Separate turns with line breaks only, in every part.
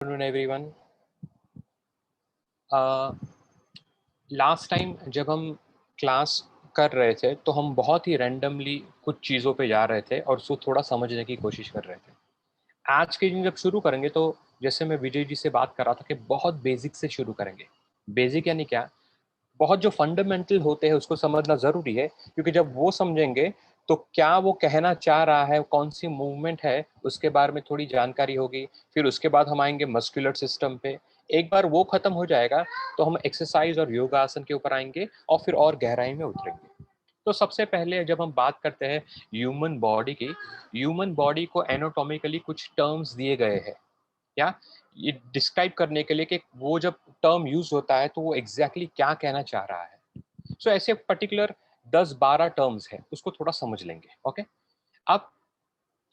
Afternoon everyone. Last time जब हम class कर रहे थे तो हम बहुत ही रैंडमली कुछ चीज़ों पे जा रहे थे और उसको थोड़ा समझने की कोशिश कर रहे थे। आज के दिन जब शुरू करेंगे तो जैसे मैं विजय जी से बात कर रहा था कि बहुत बेसिक से शुरू करेंगे। बेसिक यानी क्या? बहुत जो फंडामेंटल होते हैं उसको समझना ज़रूरी है, क्योंकि जब वो समझेंगे तो क्या वो कहना चाह रहा है, कौन सी मूवमेंट है, उसके बारे में थोड़ी जानकारी होगी। फिर उसके बाद हम आएंगे मस्कुलर सिस्टम पे। एक बार वो खत्म हो जाएगा तो हम एक्सरसाइज और योगासन के ऊपर आएंगे और फिर और गहराई में उतरेंगे। तो सबसे पहले जब हम बात करते हैं ह्यूमन बॉडी की, ह्यूमन बॉडी को एनाटॉमिकली कुछ टर्म्स दिए गए हैं या ये डिस्क्राइब करने के लिए कि वो जब टर्म यूज होता है तो वो एग्जैक्टली क्या कहना चाह रहा है। सो ऐसे पर्टिकुलर 10-12 टर्म्स है, उसको थोड़ा समझ लेंगे। ओके, अब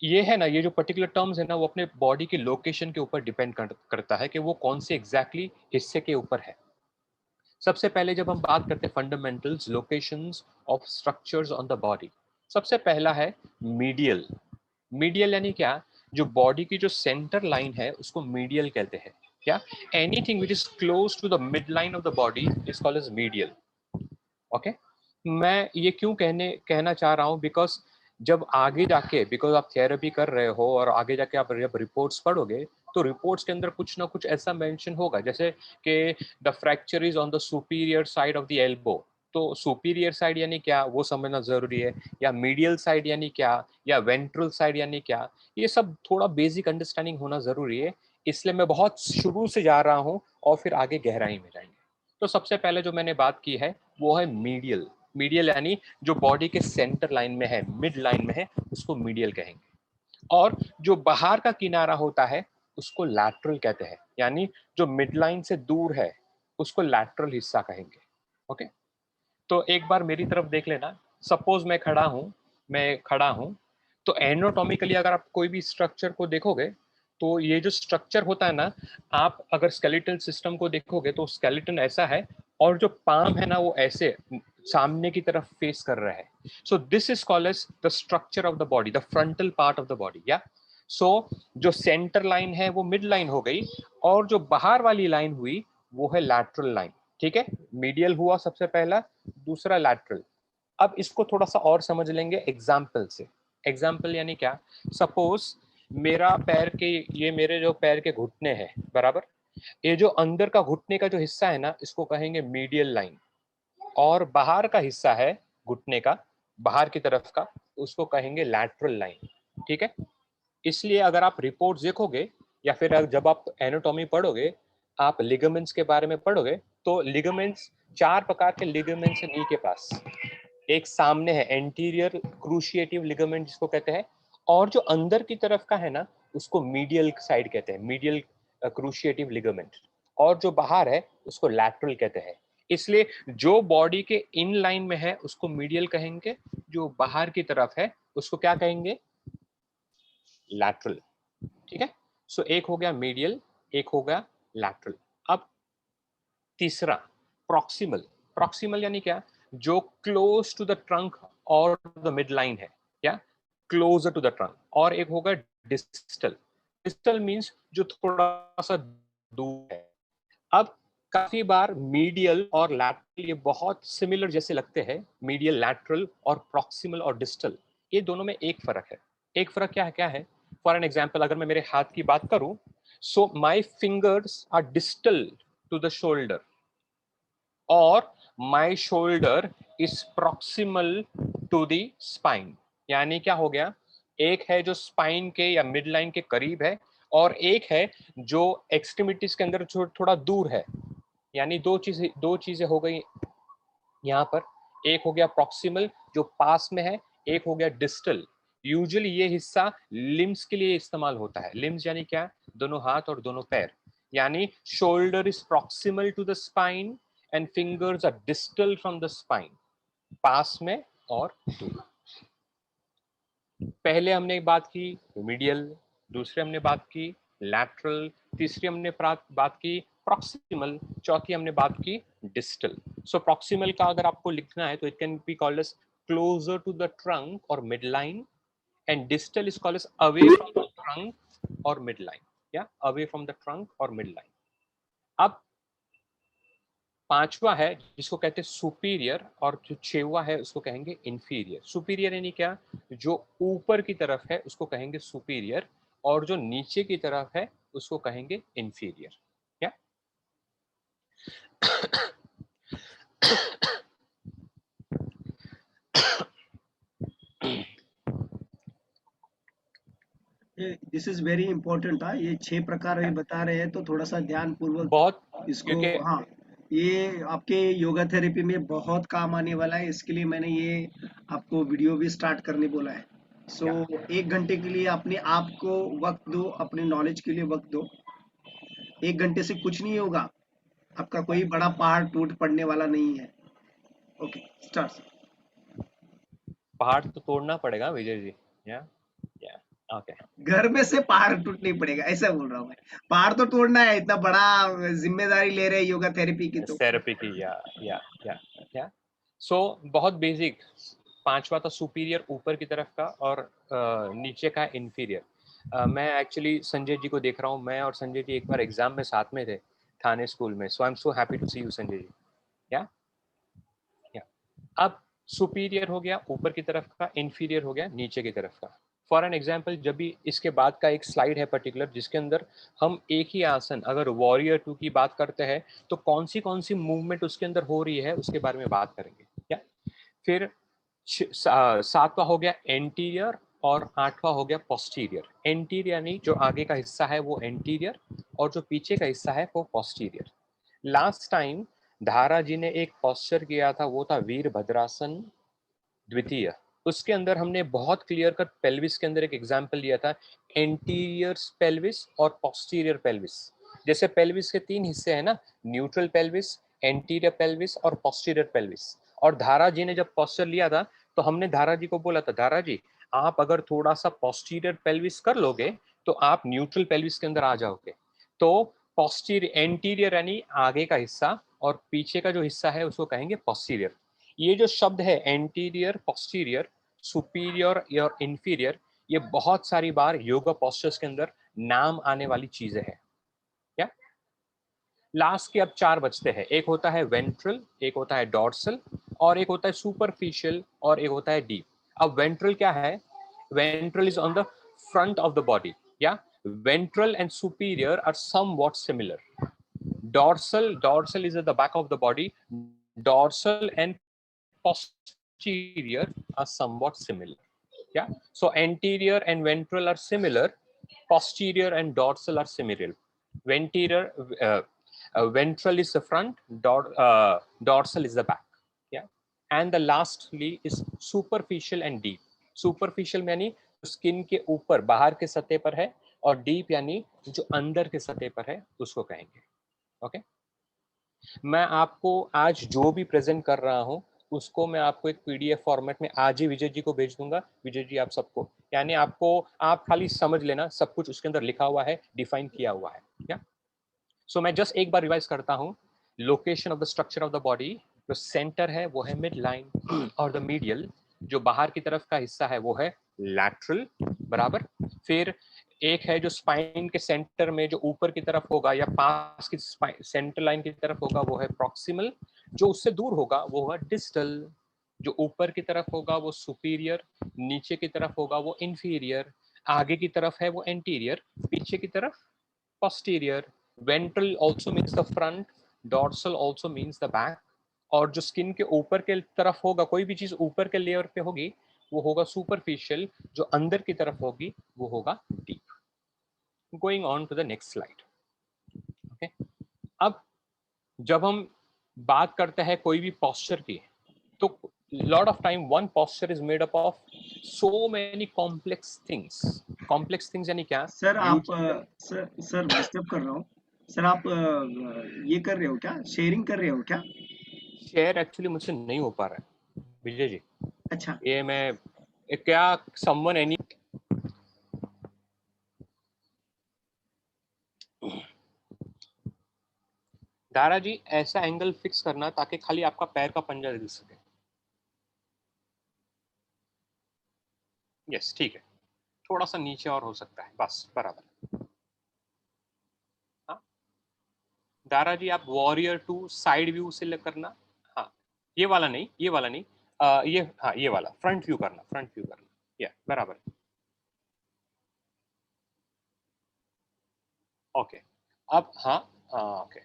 ये है ना, ये जो पर्टिकुलर टर्म्स है ना, वो अपने बॉडी के लोकेशन के ऊपर डिपेंड करता है कि वो कौन से एग्जैक्टली हिस्से के ऊपर है। सबसे पहले जब हम बात करते हैं fundamentals locations of structures on the body, सबसे पहला है मीडियल। मीडियल यानी क्या? जो बॉडी की जो सेंटर लाइन है उसको मीडियल कहते हैं। क्या? Anything which is close to the mid line of the body is called as medial. Okay, मैं ये क्यों कहना चाह रहा हूँ, बिकॉज जब आगे जाके, बिकॉज आप थेरेपी कर रहे हो और आगे जाके आप जब रिपोर्ट्स पढ़ोगे तो रिपोर्ट्स के अंदर कुछ ना कुछ ऐसा मेंशन होगा जैसे कि the fracture is on the superior side of the elbow. तो सुपीरियर साइड यानी क्या, वो समझना जरूरी है। या मीडियल साइड यानी क्या, या वेंट्रल साइड यानी क्या, ये सब थोड़ा बेसिक अंडरस्टैंडिंग होना जरूरी है। इसलिए मैं बहुत शुरू से जा रहा हूँ और फिर आगे गहराई में जाएंगे। तो सबसे पहले जो मैंने बात की है वो है मीडियल। मीडियल यानी जो बॉडी के सेंटर लाइन में है, मिड लाइन में है, उसको मीडियल कहेंगे। और जो बाहर का किनारा होता है उसको लैटरल कहते हैं, यानी जो मिड लाइन से दूर है उसको लैटरल हिस्सा कहेंगे। ओके, तो एक बार मेरी तरफ देख लेना। सपोज मैं खड़ा हूं तो एनाटॉमिकली अगर आप कोई भी स्ट्रक्चर को देखोगे तो ये जो स्ट्रक्चर होता है ना, आप अगर स्केलेटल सिस्टम को देखोगे तो स्केलेटन ऐसा है और जो पाम है ना वो ऐसे सामने की तरफ फेस कर रहा है। So this is called as the structure of the body, the frontal part of the body. Yeah so जो सेंटर लाइन है वो मिड लाइन हो गई और जो बाहर वाली लाइन हुई वो है लैटरल लाइन। ठीक है, मीडियल हुआ सबसे पहला, दूसरा लैटरल। अब इसको थोड़ा सा और समझ लेंगे एग्जाम्पल से। एग्जाम्पल यानी क्या? सपोज मेरा पैर के, ये मेरे जो पैर के घुटने हैं बराबर, ये जो अंदर का घुटने का जो हिस्सा है ना इसको कहेंगे मीडियल लाइन, और बाहर का हिस्सा है घुटने का, बाहर की तरफ का, उसको कहेंगे लैटरल लाइन। ठीक है, इसलिए अगर आप रिपोर्ट देखोगे या फिर जब आप एनाटॉमी पढ़ोगे, आप लिगामेंट्स के बारे में पढ़ोगे तो लिगामेंट्स, 4 प्रकार के लिगामेंट्स है नी के पास। एक सामने है एंटीरियर क्रूशिएटिव लिगामेंट जिसको कहते हैं, और जो अंदर की तरफ का है ना उसको मीडियल साइड कहते हैं, मीडियल क्रूशिएटिव लिगामेंट। और जो बाहर है उसको लैटरल कहते हैं। इसलिए जो बॉडी के इन लाइन में है उसको मीडियल कहेंगे, जो बाहर की तरफ है उसको क्या कहेंगे? लैटरल। ठीक है, सो एक हो गया मीडियल, एक हो गया लैटरल। अब तीसरा प्रॉक्सिमल। प्रॉक्सिमल यानी क्या? जो क्लोज टू द ट्रंक और द मिड लाइन है, क्या? Closer to the trunk. और एक होगा डिस्टल। डिस्टल मींस जो थोड़ा सा दूर है। अब काफी बार मीडियल और लैटरल ये बहुत सिमिलर जैसे लगते हैं, मीडियल, लैटरल और प्रॉक्सिमल और डिस्टल, ये दोनों में एक फर्क है। एक फर्क क्या है? फॉर एन एग्जाम्पल, अगर मैं मेरे हाथ की बात करूं, so my fingers are distal to the shoulder और my shoulder is proximal to the spine. यानी क्या हो गया? एक है जो स्पाइन के या मिड लाइन के करीब है, और एक है जो एक्सट्रीमिटीज के अंदर थोड़ा दूर है। यानी दो चीजें हो गई यहाँ पर। एक हो गया प्रॉक्सिमल जो पास में है, एक हो गया डिस्टल। यूजुअली ये हिस्सा लिम्स के लिए इस्तेमाल होता है। लिम्स यानी क्या? दोनों हाथ और दोनों पैर। यानी shoulder is proximal to the spine and fingers are distal from the spine, पास में और दूर। पहले हमने बात की मीडियल, दूसरे हमने बात की लैटरल, तीसरी हमने बात की प्रॉक्सिमल, चौथी हमने बात की डिस्टल। सो प्रॉक्सिमल का अगर आपको लिखना है तो it can be called as closer to the trunk और mid line, and distal is called as away from the trunk और मिड लाइन। या अवे फ्रॉम द ट्रंक और मिड लाइन। अब पांचवा है जिसको कहते हैं सुपीरियर, और जो छठवा है उसको कहेंगे इंफीरियर। सुपीरियर यानी क्या, जो ऊपर की तरफ है उसको कहेंगे सुपीरियर, और जो नीचे की तरफ है उसको कहेंगे इंफीरियर। क्या
दिस इज वेरी इंपॉर्टेंट था, ये 6 प्रकार ये बता रहे हैं तो थोड़ा सा ध्यान
बहुत,
पूर्वक इसको,
क्योंकि
हाँ, ये आपके योगा थेरेपी में बहुत काम आने वाला है, इसके लिए मैंने ये आपको वीडियो भी स्टार्ट करने बोला है। सो
या
1 घंटे के लिए अपने आप को वक्त दो, अपने नॉलेज के लिए वक्त दो। 1 घंटे से कुछ नहीं होगा, आपका कोई बड़ा पहाड़ टूट पड़ने वाला नहीं है। Okay, start.
पहाड़ तो तोड़ना पड़ेगा विजय जी। या या ओके।
घर में से पहाड़ टूट नहीं पड़ेगा, ऐसा बोल रहा हूँ मैं। पहाड़ तो तोड़ना है, इतना बड़ा जिम्मेदारी ले रहे हैं योगा थेरेपी की तो।
थेरेपी की, या या सो बहुत बेसिक। पांचवा था सुपीरियर, ऊपर की तरफ का, और नीचे का इंफीरियर। मैं एक्चुअली संजय जी को देख रहा हूँ, मैं और संजय जी एक बार एग्जाम में साथ में थे थाने स्कूल में। So I am so happy to see you Sanjay ji. Yeah yeah अब सुपीरियर हो गया ऊपर की तरफ का, इंफीरियर हो गया नीचे की तरफ का। फॉर एन एग्जाम्पल, जब भी इसके बाद का एक स्लाइड है पर्टिकुलर जिसके अंदर हम एक ही आसन, अगर वॉरियर 2 की बात करते हैं तो कौन सी मूवमेंट उसके अंदर हो रही है उसके बारे में बात करेंगे। क्या फिर सातवां हो गया एंटीरियर, और आठवां हो गया पोस्टीरियर। एंटीरियर यानी जो आगे का हिस्सा है वो एंटीरियर, और जो पीछे का हिस्सा है वो पोस्टीरियर। लास्ट टाइम धारा जी ने एक पोस्चर किया था, वो था वीरभद्रासन द्वितीय। उसके अंदर हमने बहुत क्लियर कट पेल्विस के अंदर एक एग्जांपल लिया था, एंटीरियर पेल्विस और पोस्टीरियर पेल्विस। जैसे पेल्विस के 3 हिस्से हैं ना, न्यूट्रल पेल्विस, एंटीरियर पेल्विस और पोस्टीरियर पेल्विस। और धारा जी ने जब पोस्चर लिया था तो हमने धारा जी को बोला था, धारा जी आप अगर थोड़ा सा पोस्टीरियर पेल्विस कर लोगे तो आप न्यूट्रल पेल्विस के अंदर आ जाओगे। तो पोस्टीरियर, एंटीरियर यानी आगे का हिस्सा, और पीछे का जो हिस्सा है उसको कहेंगे पोस्टीरियर। ये जो शब्द है एंटीरियर, पोस्टीरियर, सुपीरियर और इंफीरियर, ये बहुत सारी बार योगा पोस्चर्स के अंदर नाम आने वाली चीजें हैं। क्या लास्ट के अब 4 बचते हैं, एक होता है वेंट्रल, एक होता है डॉर्सल, और एक होता है सुपरफिशियल, और एक होता है डीप। अब वेंट्रल क्या है, ventral is on the front of the body. या ventral and superior are somewhat similar. Dorsal is at the back of the body. Dorsal and posterior are somewhat similar. Yeah. So anterior and ventral are similar. Posterior and dorsal are similar. Ventral, ventral is the front. Dorsal is the back. Yeah. And the lastly is superficial and deep. Superficial यानी skin के ऊपर बाहर के सतह पर है, और deep यानी जो अंदर के सतह पर है उसको कहेंगे। ओके। मैं आपको आज जो भी प्रेजेंट कर रहा हूं उसको मैं आपको एक पीडीएफ फॉर्मेट में आज ही विजय जी को भेज दूंगा। विजय जी आप सबको, यानी आपको, आप खाली समझ लेना, सब कुछ उसके अंदर लिखा हुआ है, डिफाइन किया हुआ है। क्या सो मैं जस्ट एक बार रिवाइज करता हूँ। Location of the structure of the body, जो सेंटर है वो है मिड लाइन, और द मीडियल जो बाहर की तरफ का हिस्सा है वो है लैटरल, बराबर। फिर एक है जो स्पाइन के सेंटर में जो ऊपर की तरफ होगा या पास की सेंटर लाइन की तरफ होगा वो है प्रॉक्सिमल, जो उससे दूर होगा वो होगा डिस्टल। जो ऊपर की तरफ होगा वो सुपीरियर, नीचे की तरफ होगा वो इंफीरियर, आगे की तरफ है वो एंटीरियर, पीछे की तरफ posterior. Ventral also means the front, dorsal also means the back, और जो स्किन के ऊपर के तरफ होगा, कोई भी चीज ऊपर के लेयर पे होगी वो होगा सुपरफिशियल, जो अंदर की तरफ होगी वो होगा deep. Going on to the next slide. Okay. अब जब हम बात करते हैं कोई भी पोस्चर की, तो lot of time one posture is made up of so many complex things. Complex things यानी क्या,
सर आप
यूजुअली
सर डिस्टर्ब कर रहा हूँ। सर आप ये कर रहे हो क्या, शेयरिंग कर रहे हो क्या?
शेयर एक्चुअली मुझसे नहीं हो पा रहा है विजय जी।
अच्छा।
ये मैं क्या समवन एनी, दारा जी ऐसा एंगल फिक्स करना ताकि खाली आपका पैर का पंजा दिख सके। यस ठीक है, थोड़ा सा नीचे और हो सकता है, बस बराबर। दारा जी आप वॉरियर 2 साइड व्यू से करना, हाँ ये वाला नहीं, ये वाला नहीं, ये हाँ ये वाला फ्रंट व्यू करना, फ्रंट व्यू करना, या बराबर। ओके अब हाँ, ओके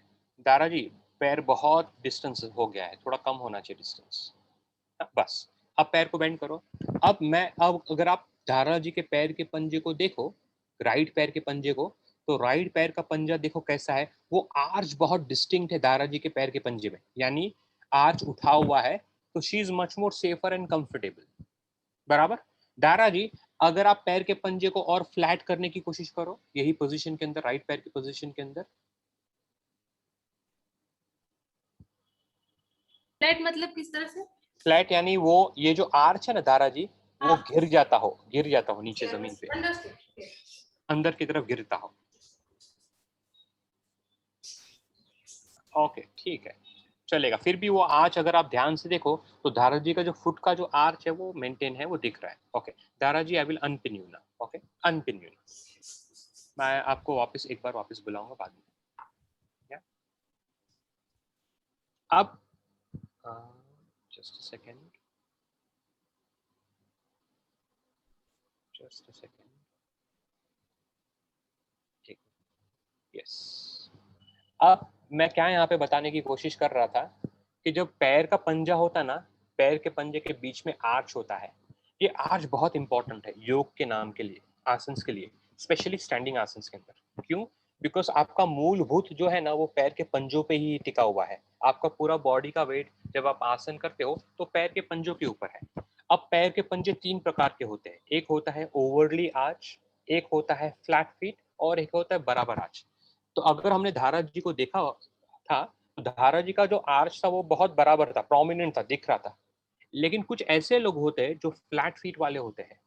दारा जी पैर बहुत डिस्टेंस हो गया है, थोड़ा कम होना चाहिए डिस्टेंस, बस। अब पैर को बेंड करो। अब अगर आप दारा जी के पैर के पंजे को देखो, राइट पैर के पंजे को, तो राइट पैर का पंजा देखो कैसा है, वो आर्च बहुत डिस्टिंक्ट है दारा जी के पैर के पंजे में, यानी आर्च उठा हुआ है, तो she is much more safer and comfortable, बराबर। दारा जी अगर आप पैर के पंजे को और फ्लैट करने की कोशिश करो, यही पोजीशन के अंदर, राइट पैर की पोजीशन के अंदर,
फ्लैट मतलब किस तरह से?
फ्लैट यानी वो ये जो आर्च है ना दारा जी, वो गिर जाता हो नीचे जमीन पे, अंदर की तरफ गिरता हो। ओके ठीक है, चलेगा। फिर भी वो आर्च अगर आप ध्यान से देखो तो दारा जी का जो फुट का जो आर्च है वो मेंटेन है, वो दिख रहा है। Okay Dara ji I will unpin you ना, ओके अनपिन यू ना, मैं आपको वापस एक बार वापस बुलाऊंगा बाद में। या अब just a second, just a second, ठीक, यस। अब मैं क्या यहाँ पे बताने की कोशिश कर रहा था कि जब पैर का पंजा होता ना, पैर के पंजे के बीच में आर्च होता है, ये आर्च बहुत इंपॉर्टेंट है योग के नाम के लिए, आसंस के लिए, स्पेशली स्टैंडिंग आसंस के अंदर। क्यों? बिकॉज आपका मूलभूत जो है ना वो पैर के पंजों पे ही टिका हुआ है। आपका पूरा बॉडी का वेट जब आप आसन करते हो तो पैर के पंजों के ऊपर है। अब पैर के पंजे 3 प्रकार के होते हैं, एक होता है ओवरली आर्च, एक होता है फ्लैट फीट, और एक होता है बराबर आर्च। तो अगर हमने धारा जी को देखा था तो धारा जी का जो आर्च था वो बहुत बराबर था, प्रोमिनेंट था, दिख रहा था। लेकिन कुछ ऐसे लोग होते हैं जो फ्लैट फीट वाले होते हैं।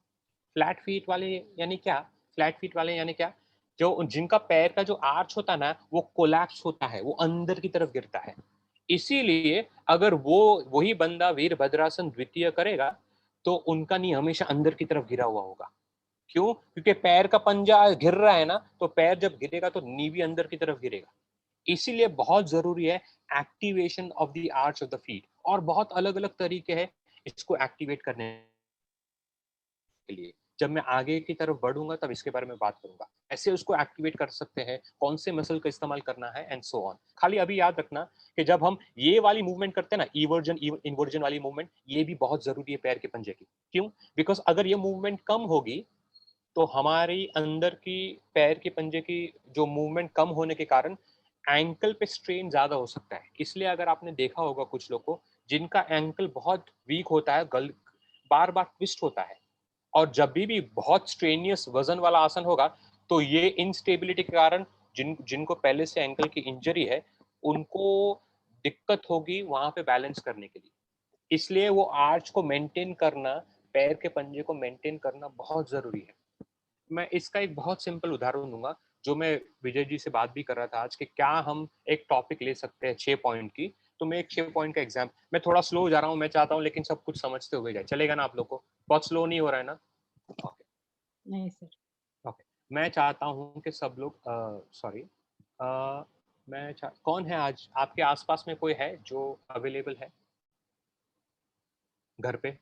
फ्लैट फीट वाले यानी क्या? फ्लैट फीट वाले यानी क्या? जो जिनका पैर का जो आर्च होता है ना वो कोलैप्स होता है, वो अंदर की तरफ गिरता है। इसीलिए अगर वो वही बंदा वीरभद्रासन द्वितीय करेगा तो उनका नी हमेशा अंदर की तरफ गिरा हुआ होगा। क्यों? क्योंकि पैर का पंजा गिर रहा है ना, तो पैर जब गिरेगा तो नी भी अंदर की तरफ गिरेगा। इसीलिए बहुत जरूरी है activation of the arch of the feet, और बहुत अलग अलग तरीके हैं इसको एक्टिवेट करने के लिए। जब मैं आगे की तरफ बढ़ूंगा तब इसके बारे में बात करूंगा, ऐसे उसको एक्टिवेट कर सकते हैं, कौन से मसल का इस्तेमाल करना है एंड सो ऑन। खाली अभी याद रखना कि जब हम ये वाली मूवमेंट करते हैं ना, इवर्जन इन्वर्जन वाली मूवमेंट, ये भी बहुत जरूरी है पैर के पंजे की। क्यों? बिकॉज अगर ये मूवमेंट कम होगी तो हमारी अंदर की पैर के पंजे की जो मूवमेंट कम होने के कारण एंकल पे स्ट्रेन ज्यादा हो सकता है। इसलिए अगर आपने देखा होगा कुछ लोग को जिनका एंकल बहुत वीक होता है, गल बार बार ट्विस्ट होता है, और जब भी बहुत स्ट्रेनियस वजन वाला आसन होगा तो ये इनस्टेबिलिटी के कारण जिनको पहले से एंकल की इंजरी है उनको दिक्कत होगी वहां पे बैलेंस करने के लिए। इसलिए वो आर्च को मेंटेन करना, पैर के पंजे को मेंटेन करना बहुत जरूरी है। मैं इसका एक बहुत सिंपल उदाहरण दूंगा, जो मैं विजय जी से बात भी कर रहा था आज, कि क्या हम एक टॉपिक ले सकते हैं 6 पॉइंट की। तो मैं एक 6 पॉइंट का एग्जाम, मैं थोड़ा स्लो जा रहा हूँ, मैं चाहता हूँ लेकिन सब कुछ समझते हुए जाए, चलेगा ना आप लोग को? बहुत स्लो नहीं हो रहा है ना? ओके
नहीं सर।
ओके, मैं चाहता हूँ कि सब लोग सॉरी, कौन है आज आपके आसपास में, कोई है जो अवेलेबल है घर पे?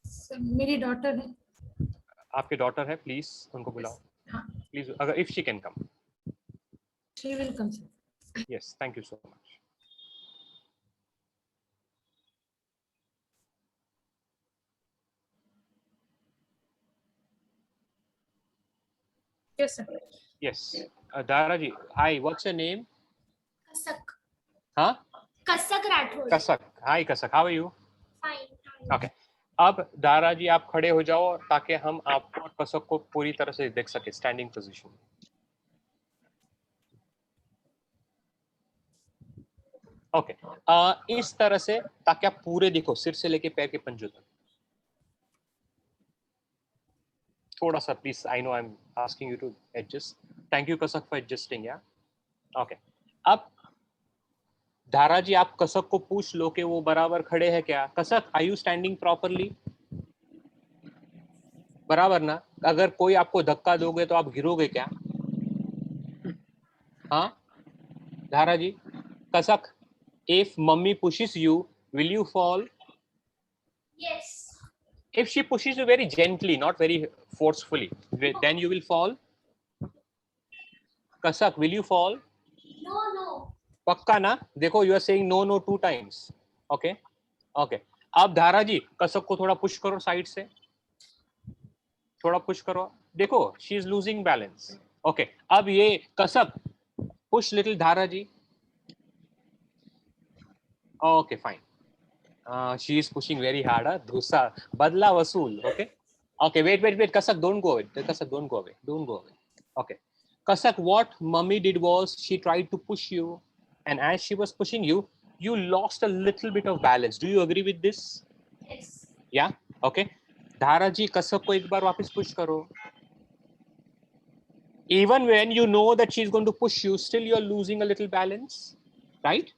सर मेरी डॉटर है।
आपके डॉटर है, प्लीज उनको बुलाओ,
हाँ,
प्लीज, अगर if she can come.
She will come sir.
Yes, thank you so much.
Yes sir.
Yes, Dara ji, hi, what's your name?
Kasak
हाँ,
Kasak Rathore.
Kasak, hi Kasak, how are you?
Fine.
Okay, अब दारा जी आप खड़े हो जाओ ताकि हम आपको और कसक को पूरी तरह से देख सके स्टैंडिंग पोजीशन। ओके, इस तरह से ताकि आप पूरे दिखो, सिर से लेके पैर के पंजों तक। थोड़ा सा please, I know I am asking you to adjust. Thank you Kasak for adjusting. Yeah okay, अब धारा जी आप कसक को पूछ लो कि वो बराबर खड़े हैं क्या। कसक, आर यू स्टैंडिंग प्रॉपरली? बराबर ना? अगर कोई आपको धक्का दोगे तो आप गिरोगे क्या? हाँ धारा जी, कसक, if mummy pushes you, will you fall?
Yes.
If she pushes you very gently, not very forcefully, then you will fall. Kasak, will you fall?
No, no.
पक्का ना? देखो, you are saying no no 2 times. Okay, okay. अब धारा जी, कसक को थोड़ा push करो side से, थोड़ा पुश करो. देखो, she is losing balance. Okay, अब ये कसक push little धारा जी. Okay, fine. She is pushing very hard. Dhusa, badla vasool. Okay. Okay, wait. Kasak, don't go away. Kasak, don't go away. Don't go away. Okay. Kasak, what mummy did was she tried to push you, and as she was pushing you, you lost a little bit of balance. Do you agree with this?
Yes.
Yeah. Okay. Dhara ji, Kasak को एक बार वापस push करो. Even when you know that she is going to push you, still you are losing a little balance, right?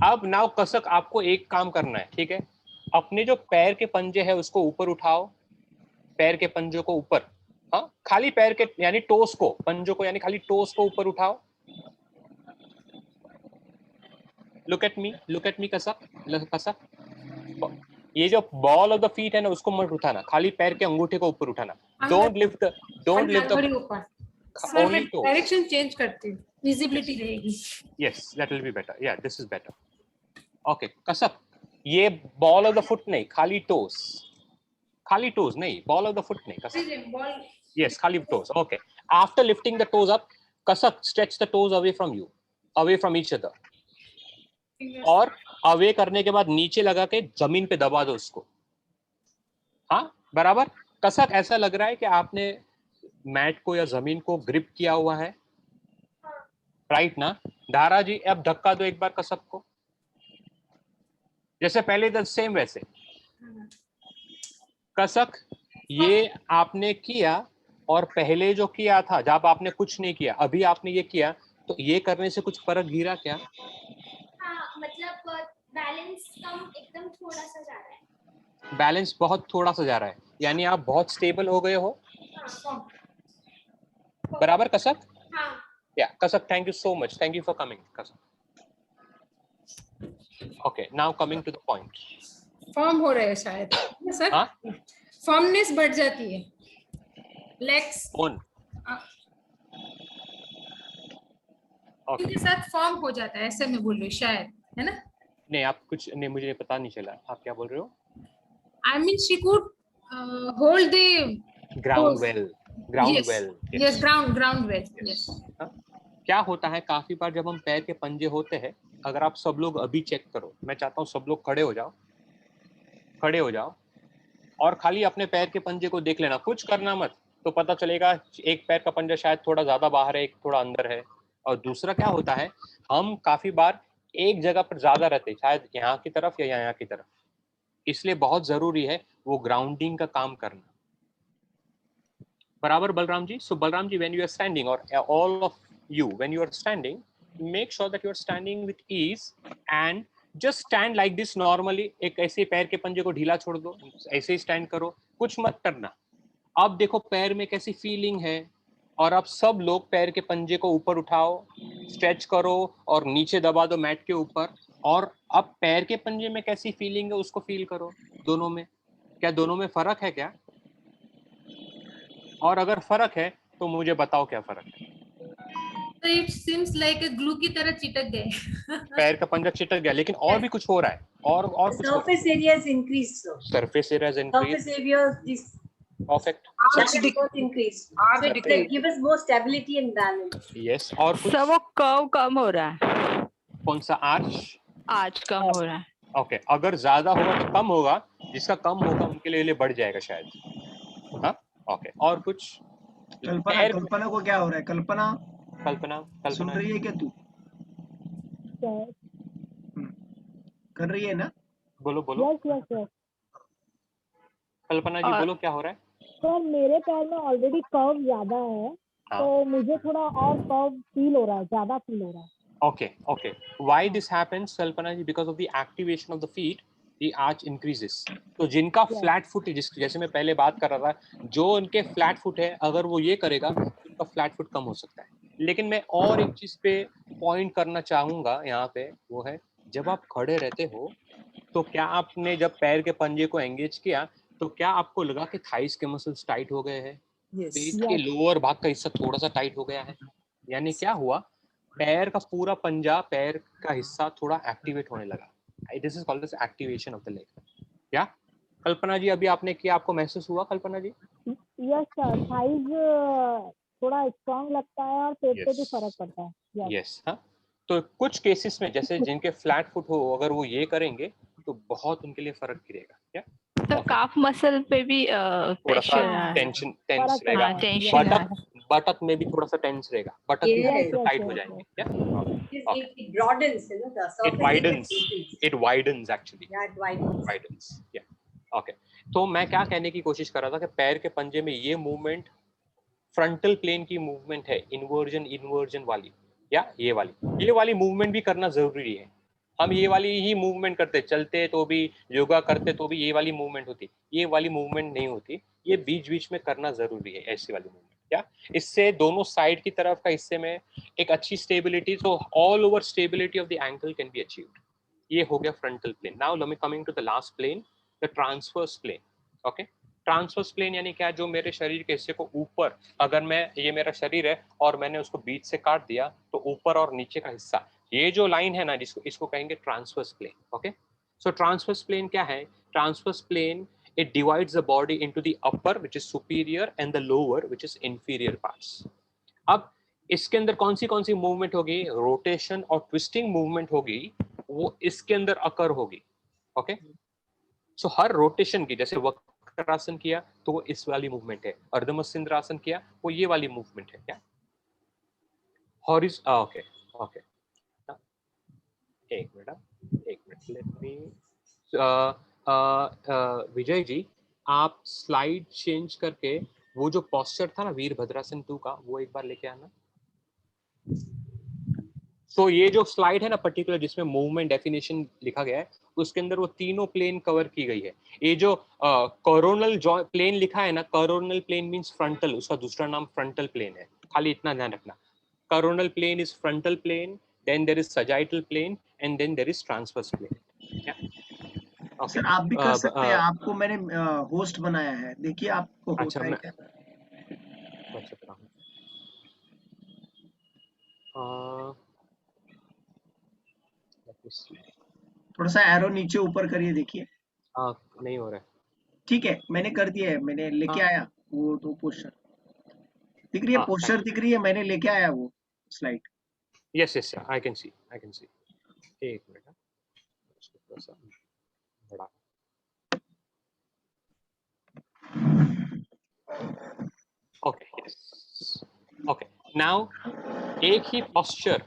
अब now कसक आपको एक काम करना है, ठीक है? अपने जो पैर के पंजे है उसको ऊपर उठाओ, पैर के पंजों को ऊपर, हाँ, खाली पैर के यानी टोस को, पंजों को यानी खाली टोस को ऊपर उठाओ. लुक एट मी कसक. ये जो बॉल ऑफ द फीट है ना उसको मत उठाना, खाली पैर के अंगूठे को ऊपर उठाना. डोंट लिफ्ट द
ऊपर.
only toes.
डायरेक्शन चेंज करती हूँ, विजिबिलिटी रहेगी.
Yes, that will be better. Yeah, this is better. Okay, कसक, ये बॉल ऑफ द फुट नहीं, खाली टोस नहीं, बॉल ऑफ द फुट नहीं, कसक. Yes, खाली toes. Okay. After lifting the toes up, कसक, stretch the toes away from you, away from each other. और अवे करने के बाद नीचे लगा के जमीन पे दबा दो उसको. हाँ, बराबर. कसक, ऐसा लग रहा है कि आपने मैट को या जमीन को ग्रिप किया हुआ है, राइट ना? धारा जी, अब धक्का दो एक बार कसक को, जैसे पहले द सेम वैसे. कसक, ये आपने किया और पहले जो किया था जब आपने कुछ नहीं किया, अभी आपने ये किया, तो ये करने से कुछ फर्क गिरा क्या?
हाँ, मतलब बैलेंस कम एकदम थोड़ा सा जा रहा है.
बैलेंस बहुत थोड़ा सा जा रहा है, यानी आप बहुत स्टेबल हो गए हो.
हाँ.
बराबर कसक?
हाँ.
Yeah, Kasak, thank you so much. Thank you for coming, Kasak. Okay, now coming to the point.
Form हो रहा है शायद सर.
हाँ?
फॉर्मनेस बढ़ जाती है, लेग्स
On. Okay.
के साथ फॉर्म हो जाता है, ऐसे मैं बोल रही हूँ शायद, है ना?
नहीं, आप कुछ नहीं, मुझे पता नहीं चला. आप क्या बोल रहे हो?
I mean she could hold the
Ground well. Ground
yes.
well.
Yes, ground well. Yes.
हाँ? क्या होता है, काफी बार जब हम पैर के पंजे होते हैं, अगर आप सब लोग अभी चेक करो, मैं चाहता हूँ सब लोग खड़े हो जाओ और खाली अपने पैर के पंजे को देख लेना, कुछ करना मत, तो पता चलेगा एक पैर का पंजा शायद थोड़ा ज्यादा बाहर है, एक थोड़ा अंदर है. और दूसरा क्या होता है, हम काफी बार एक जगह पर ज्यादा रहते हैं, शायद यहाँ की तरफ या यहाँ की तरफ, इसलिए बहुत जरूरी है वो ग्राउंडिंग का काम करना. बराबर बलराम जी? सो Balram ji, when you are standing, or all of you, when you are standing, make sure that you are standing with ease and just stand like this normally. एक ऐसे पैर के पंजे को ढीला छोड़ दो, ऐसे ही स्टैंड करो, कुछ मत करना. अब देखो पैर में कैसी फीलिंग है, और अब सब लोग पैर के पंजे को ऊपर उठाओ, स्ट्रेच करो और नीचे दबा दो मैट के ऊपर. और अब पैर के पंजे में कैसी फीलिंग है उसको फील करो. दोनों में क्या, दोनों में फर्क है क्या? और अगर फर्क है तो मुझे बताओ क्या फर्क है.
So it seems like a glue की तरह चिटक गए.
पैर का पंजा चिटक गया, लेकिन और भी कुछ हो रहा है, और कुछ
surface area is increased, sir.
Surface area is increase.
Surface area is
perfect.
increased. So it gives us more stability and balance.
Yes. और कुछ?
सब वो कर्व कम हो रहा है,
कौन सा? आर्च.
आज कम हो रहा है.
ओके, अगर ज्यादा होगा तो कम होगा, जिसका कम होगा उनके लिए बढ़ जाएगा शायद. हाँ, ओके. और कुछ?
कल्पना को क्या हो रहा है?
कल्पना
सुन रही है क्या तू? कर रही है ना?
बोलो.
यस.
कल्पना जी बोलो, क्या हो रहा है?
सर मेरे पैर में ऑलरेडी कर्व ज्यादा है, तो मुझे थोड़ा और कर्व फील हो रहा है, ज्यादा फील हो रहा है.
Okay. Why this happens, Kalpana ji? Because of the activation of the feet, the arch increases. तो जिनका फ्लैट फुट है, जैसे मैं पहले बात कर रहा था, जो उनके फ्लैट फुट है, अगर वो ये करेगा, उनका फ्लैट फुट कम हो सकता है. लेकिन मैं और एक चीज पे पॉइंट करना चाहूंगा यहाँ पे, वो है जब आप खड़े रहते हो तो क्या आपने जब पैर के पंजे को एंगेज किया तो क्या आपको लगा कि थाइस के मसल्स टाइट हो गए हैं, पेट के लोअर भाग का हिस्सा थोड़ा सा टाइट हो गया है? यानी क्या हुआ, पैर का पूरा पंजा, पैर का हिस्सा थोड़ा एक्टिवेट होने लगा. This is called as activation of the leg. क्या कल्पना जी अभी आपने किया, आपको महसूस हुआ Kalpana ji?
Yes sir, thighs थोड़ा स्ट्रांग लगता है और पेट पे भी फर्क पड़ता है.
यस. हाँ, तो कुछ केसेस में जैसे जिनके फ्लैट फुट हो, अगर वो ये करेंगे तो बहुत उनके लिए फर्क गिरेगा. क्या
तो काफ मसल पे भी
थोड़ा सा
प्रेशर
टेंशन टेंस
फर्क
रहेगा.
टेंशन
बटक में भी थोड़ा सा टेंस रहेगा, बटक भी
Yes,
टाइट हो जाएंगे. क्या
It broadens, you know, the surface
it widens,
increases.
it widens actually.
Yeah, it widens.
Yeah. Okay. तो मैं क्या कहने की कोशिश कर रहा था कि पैर के पंजे में ये मूवमेंट फ्रंटल प्लेन की मूवमेंट है, इन्वर्जन वाली, या ये वाली मूवमेंट भी करना जरूरी है. हम ये वाली ही मूवमेंट करते, चलते तो भी, योगा करते तो भी ये वाली मूवमेंट होती, ये वाली मूवमेंट नहीं होती. ये बीच बीच में करना जरूरी है, ऐसी वाली मूवमेंट. क्या इससे दोनों साइड की तरफ का हिस्से में एक अच्छी स्टेबिलिटी, तो all over stability of the ankle can be achieved. ये हो गया frontal plane. Now let me coming to the last plane, the transverse plane. Okay, transverse plane यानी क्या, जो मेरे शरीर के हिस्से को ऊपर, अगर मैं, ये मेरा शरीर है और मैंने उसको बीच से काट दिया तो ऊपर और नीचे का हिस्सा, ये जो लाइन है ना, जिसको इसको कहेंगे transverse plane. Okay, so transverse plane क्या है? Transverse plane, it divides the body into the upper which is superior and the lower which is inferior parts. अब इसके अंदर कौन सी मूवमेंट होगी? रोटेशन और ट्विस्टिंग मूवमेंट होगी, वो इसके अंदर अकर होगी. ओके, सो हर रोटेशन की, जैसे वक्रासन किया तो वो इस वाली मूवमेंट है, अर्धमस्तिंद्रासन किया वो ये वाली मूवमेंट है. क्या ओके ओके, एक मिनट लेट मी, विजय जी आप स्लाइड चेंज करके वो जो पोस्चर था ना वीरभद्रासन 2 का, वो एक बार लेके आना. तो ये जो स्लाइड है ना पर्टिकुलर, जिसमें मूवमेंट डेफिनेशन लिखा गया है, उसके अंदर वो तीनों प्लेन कवर की गई है. ये जो कोरोनल प्लेन लिखा है ना, कोरोनल प्लेन मींस फ्रंटल, उसका दूसरा नाम फ्रंटल प्लेन है, खाली इतना ध्यान रखना. Coronal plane is frontal plane, then there is sagittal plane and then there is transverse plane.
Sir आप भी कर सकते हैं, आपको मैंने होस्ट बनाया है, देखिए आपको
अच्छा,
होता है क्या. थोड़ा सा एरो नीचे ऊपर करिए, देखिए.
नहीं हो रहा है.
ठीक है, मैंने कर दिया है, मैंने लेके आया वो दो पोस्टर दिख रही है, पोस्टर दिख रही है, मैंने लेके आया वो slide.
Yes I can see. एक मिनट, थोड़ा सा बड़ा. Okay, yes, okay. नाउ एक ही पोस्चर,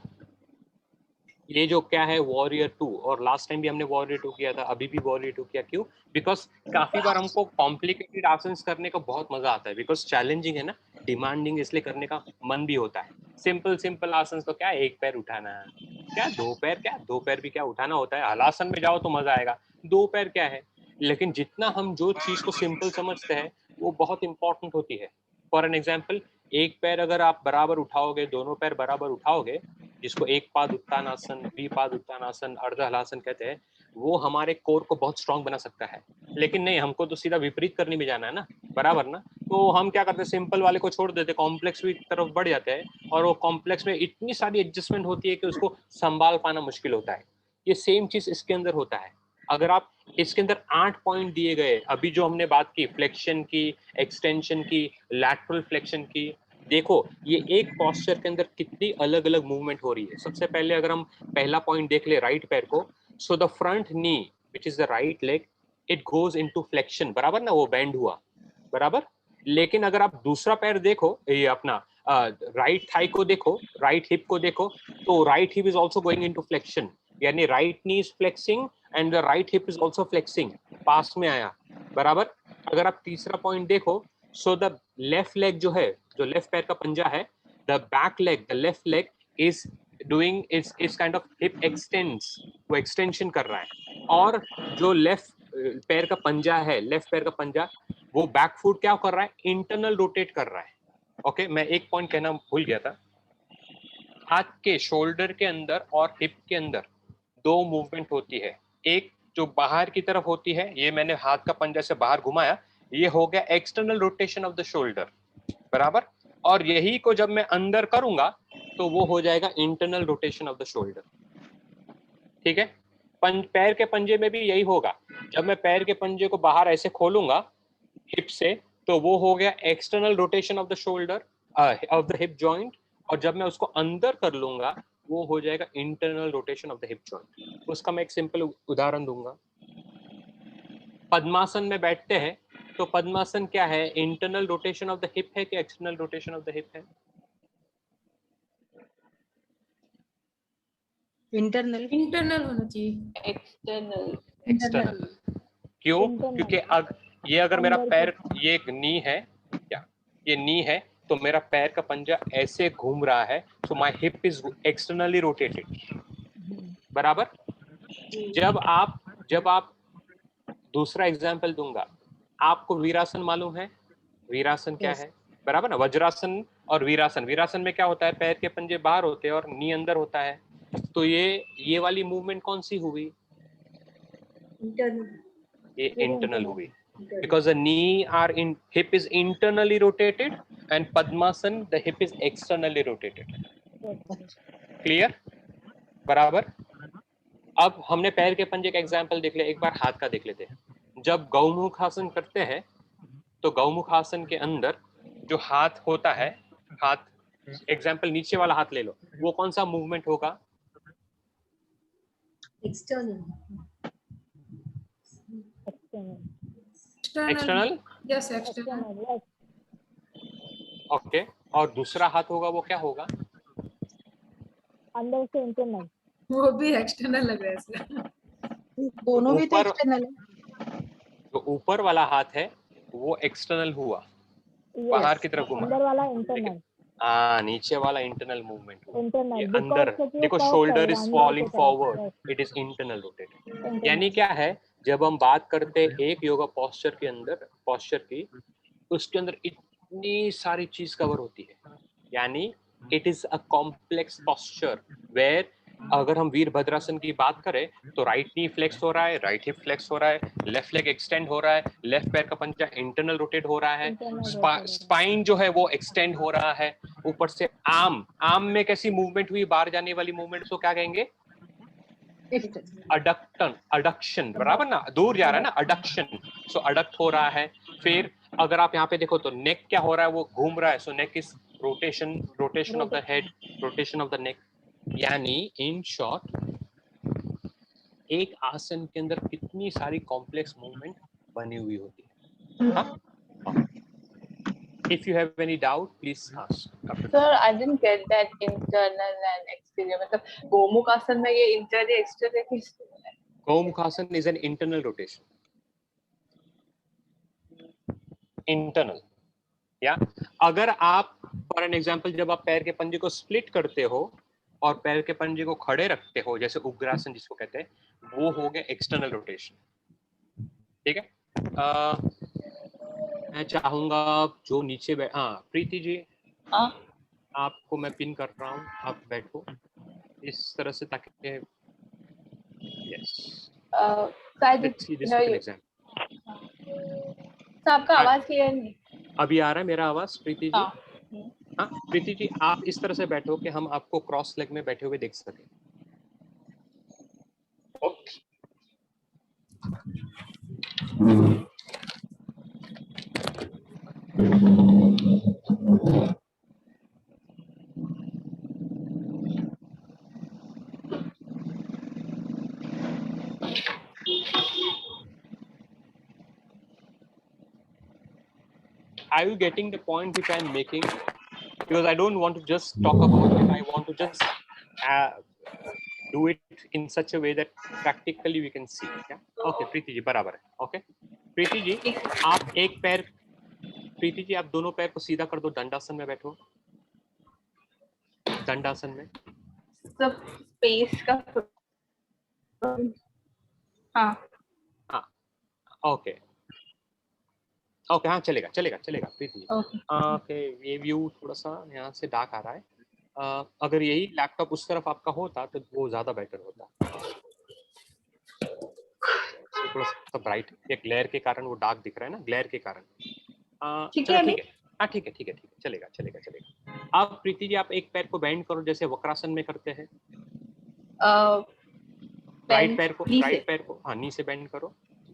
ये जो क्या है वॉरियर 2, और लास्ट टाइम भी हमने वॉरियर 2 किया था, अभी भी वॉरियर 2 किया. क्यों? बिकॉज काफी बार हमको कॉम्प्लिकेटेड आसन्स करने का बहुत मजा आता है, बिकॉज चैलेंजिंग है ना, डिमांडिंग, इसलिए करने का मन भी होता है. सिंपल आसन्स तो क्या, एक पैर उठाना, क्या दो पैर भी क्या उठाना होता है. हलासन में जाओ तो मजा आएगा, दो पैर क्या है. लेकिन जितना हम जो चीज को सिंपल समझते हैं वो बहुत इंपॉर्टेंट होती है. फॉर एन एग्जाम्पल, एक पैर अगर आप बराबर उठाओगे, दोनों पैर बराबर उठाओगे, जिसको एक पाद उत्तानासन, द्विपाद उत्तानासन, अर्ध हलासन कहते हैं, वो हमारे कोर को बहुत स्ट्रांग बना सकता है. लेकिन नहीं, हमको तो सीधा विपरीत करने में जाना है ना, बराबर ना. तो हम क्या करते हैं, सिंपल वाले को छोड़ देते, कॉम्प्लेक्स की तरफ बढ़ जाते हैं, और वो कॉम्प्लेक्स में इतनी सारी एडजस्टमेंट होती है कि उसको संभाल पाना मुश्किल होता है. ये सेम चीज इसके अंदर होता है. अगर आप इसके अंदर 8 पॉइंट दिए गए, अभी जो हमने बात की फ्लेक्शन की, एक्सटेंशन की, लैटरल फ्लेक्शन की, देखो ये एक पोस्चर के अंदर कितनी अलग अलग मूवमेंट हो रही है. सबसे पहले अगर हम पहला पॉइंट देख ले, राइट पैर को, so the front knee which is the right leg, it goes into flexion, बराबर ना, वो बेंड हुआ, बराबर. लेकिन अगर आप दूसरा पैर देखो, ये अपना राइट थाई को देखो, राइट हिप को देखो, तो right hip is also going into flexion, यानी right knee is flexing and the right hip is also flexing, पास में आया, बराबर. अगर आप तीसरा पॉइंट देखो, सो द लेफ्ट लेग जो है, जो लेफ्ट पैर का पंजा है, the back leg, the left leg is doing is kind of hip x tends, वो एक्सटेंशन कर रहा है. और जो लेफ्ट पैर का पंजा है, लेफ्ट पैर का पंजा, वो बैक फुट क्या कर रहा है, इंटरनल रोटेट कर रहा है. ओके, मैं एक पॉइंट कहना भूल गया था, हाथ के शोल्डर के अंदर और हिप के अंदर दो मूवमेंट होती है। एक जो बाहर की तरफ होती है, ये मैंने हाथ का पंजा से बाहर घुमाया, ये हो गया external rotation of the shoulder, बराबर। और यही को जब मैं अंदर करूंगा तो वो हो जाएगा internal rotation of the shoulder, ठीक है। पैर के पंजे में भी यही होगा। जब मैं पैर के पंजे को बाहर ऐसे खोलूंगा हिप से, तो वो हो गया external rotation of the shoulder of the hip joint, और जब मैं उसको अंदर कर लूंगा वो हो जाएगा internal rotation of the hip joint. उसका मैं एक सिंपल उदाहरण दूंगा। पद्मासन में बैठते हैं तो पद्मासन क्या है, internal rotation of the hip है कि external rotation of the hip है?
इंटरनल
इंटरनल होना चाहिए।
एक्सटर्नल।
एक्सटर्नल। क्यों?
Internal.
क्योंकि ये अगर मेरा
अंदर
पैर, ये एक नी है, क्या ये नी है, तो मेरा पैर का पंजा ऐसे घूम रहा है, so my hip is externally rotated, बराबर। जब आप दूसरा एग्जांपल दूंगा, आपको वीरासन मालूम है? वीरासन क्या है, बराबर ना? वज्रासन और वीरासन, वीरासन में क्या होता है, पैर के पंजे बाहर होते हैं और नी अंदर होता है। तो ये वाली मूवमेंट कौन सी हुई?
इंटरनल
ये इंटरनल हुई, because the knee are in, hip is internally rotated and Padmasan the hip is externally rotated. Clear? बराबर। अब हमने पैर के पंजे का एग्जांपल देख लिया, एक बार हाथ का देख लेते हैं। जब गौमुख आसन करते हैं तो गौमुख आसन के अंदर जो हाथ होता है, हाथ एग्जांपल नीचे वाला हाथ ले लो, वो कौन सा मूवमेंट होगा?
External
external.
Yes external.
External, yes.
Okay. और दूसरा हाथ होगा वो क्या होगा?
अंदर से इंटरनल।
वो भी एक्सटर्नल लग रहा है इसका।
दोनों भी तो
ऊपर-
एक्सटर्नल है।
जो ऊपर वाला हाथ है वो एक्सटर्नल हुआ, बाहर की तरफ घुमा।
अंदर वाला इंटरनल।
नीचे वाला इंटरनल मूवमेंट हुआ।
इंटरनल
ये अंदर देखो, shoulder is falling forward, it is internal rotated. यानी क्या है, जब हम बात करते हैं एक योगा पोस्चर के अंदर, पोस्चर की, उसके अंदर इतनी सारी चीज कवर होती है। यानी it is a complex posture where, अगर हम वीरभद्रासन की बात करें तो राइट नी फ्लेक्स हो रहा है, राइट हिप फ्लेक्स हो रहा है, लेफ्ट लेग एक्सटेंड हो रहा है, लेफ्ट पैर का पंजा इंटरनल रोटेट हो रहा है, स्पाइन जो है वो एक्सटेंड हो रहा है, ऊपर से आर्म में कैसी मूवमेंट हुई, बाहर जाने वाली मूवमेंट को क्या कहेंगे? अडक्शन, बराबर ना, दूर जा रहा है ना, अडक्शन। सो अडक्ट हो रहा है। फिर अगर आप यहाँ पे देखो तो नेक क्या हो रहा है, वो घूम रहा है, so neck is rotation of the head, rotation of the neck. यानी इन शॉर्ट, एक आसन के अंदर कितनी सारी कॉम्प्लेक्स मूवमेंट बनी हुई होती है। If you have any doubt, please ask.
Sir, I didn't get that internal and exterior. मतलब गोमुख आसन में ये इंटरनल एक्सटर्नल किस?
Gomukhasana is an internal rotation. Internal. या अगर आप फॉर एन एग्जांपल, जब आप पैर के पंजे को स्प्लिट करते हो और पैर के पंजे को खड़े रखते हो, जैसे उग्रासन जिसको कहते हैं, वो हो गया एक्सटर्नल रोटेशन। ठीक है। मैं चाहूंगा जो नीचे प्रीति जी, आपको मैं पिन कर रहा हूँ, आप बैठो इस तरह से ताकि yes. Let's see this example.
आपका आवाज क्लियर नहीं।
अभी आ रहा है मेरा आवाज प्रीति जी? हाँ प्रीति जी, आप इस तरह से बैठो कि हम आपको क्रॉस लेग में बैठे हुए देख सकें। Okay. Are you getting the point which I am making? Because I don't want to just talk about it. I want to just do it in such a way that practically we can see. Yeah? Okay, Preeti ji बराबर है. Okay, Preeti ji आप एक पैर, प्रीति जी आप दोनों पैर को सीधा कर दो, दंडासन में बैठो. दंडासन में
सब स्पेस का हाँ
ओके ओके हाँ चलेगा प्रीति। ओके ये व्यू थोड़ा सा यहाँ से डार्क आ रहा है, अगर यही लैपटॉप उस तरफ आपका होता तो वो ज़्यादा बेटर होता। थोड़ा सा ब्राइट, ये ग्लेयर के कारण वो डार्क दिख रहा है ना, ग्लेयर के कारण।
ठीक
चलो
है
ठीक है, हाँ ठीक है ठीक है ठीक है, चलेगा चलेगा चलेगा। अब प्रीति जी आप एक पैर को बेंड करो जैसे वक्रासन में करते हैं। राइट पैर को हाँ नी से बेंड करो।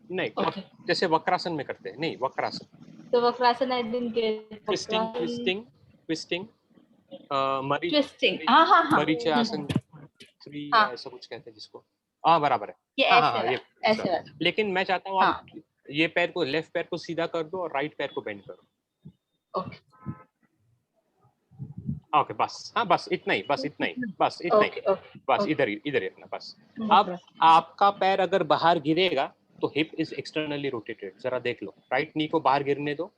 नहीं
Okay.
जैसे वक्रासन में करते हैं, नहीं वक्रासन।
तो Vakrasana I didn't get.
Twisting twisting twisting
twisting, हाँ हाँ हाँ,
मरीचे आसन 3
हाँ।
या ऐसा कुछ कहते हैं जिसको, हाँ बराबर है।
ये
हाँ
ऐसे
हाँ
वाला,
ये
ऐसे वाला।
लेकिन मैं चाहता हूँ आप
हाँ।
ये पैर को, लेफ्ट पैर को सीधा कर दो और राइट पैर को बेंड करो।
ओके
ओके बस, हाँ बस इतना ही, बस इतना ही, बस इतना ही, बस इधर ही रखना बस। अब आपका पैर अगर बाहर गिरेगा तो हिप इज एक्सटर्नली रोटेटेड, जरा देख लो, राइट नी को बाहर गिरने दो,